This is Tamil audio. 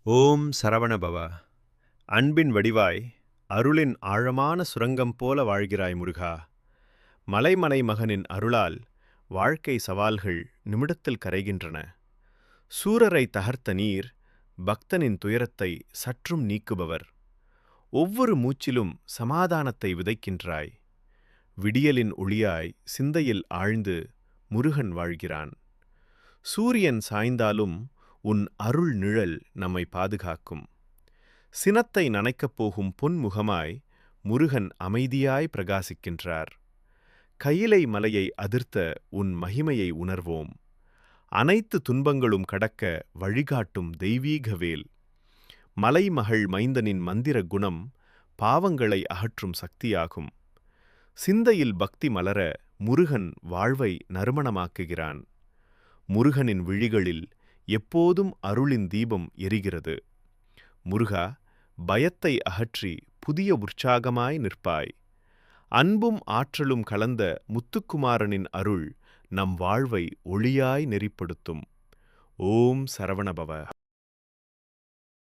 ஓம் சரவணபவ. அன்பின் வடிவாய், அருளின் ஆழமான சுரங்கம் போல வாழ்கிறாய் முருகா. மலைமலை மகனின் அருளால் வாழ்க்கை சவால்கள் நிமிடத்தில் கரைகின்றன. சூரரை தகர்த்த நீர், பக்தனின் துயரத்தை சற்றும் நீக்குபவர். ஒவ்வொரு மூச்சிலும் சமாதானத்தை விதைக்கின்றாய். விடியலின் ஒளியாய் சிந்தையில் ஆழ்ந்து முருகன் வாழ்கிறான். சூரியன் சாய்ந்தாலும் உன் அருள் நிழல் நம்மை பாதுகாக்கும். சினத்தை நனைக்கப் போகும் பொன்முகமாய் முருகன் அமைதியாய் பிரகாசிக்கின்றார். கையிலை மலையை அதிர்த்த உன் மகிமையை உணர்வோம். அனைத்து துன்பங்களும் கடக்க வழிகாட்டும் தெய்வீக வேல். மலைமகள் மைந்தனின் மந்திர குணம் பாவங்களை அகற்றும் சக்தியாகும். சிந்தையில் பக்தி மலர முருகன் வாழ்வை நறுமணமாக்குகிறான். முருகனின் விழிகளில் எப்போதும் அருளின் தீபம் எரிகிறது. முருகா, பயத்தை அகற்றி புதிய உற்சாகமாய் நிற்பாய். அன்பும் ஆற்றலும் கலந்த முத்துக்குமாரனின் அருள் நம் வாழ்வை ஒளியாய் நெறிப்படுத்தும். ஓம் சரவணபவ.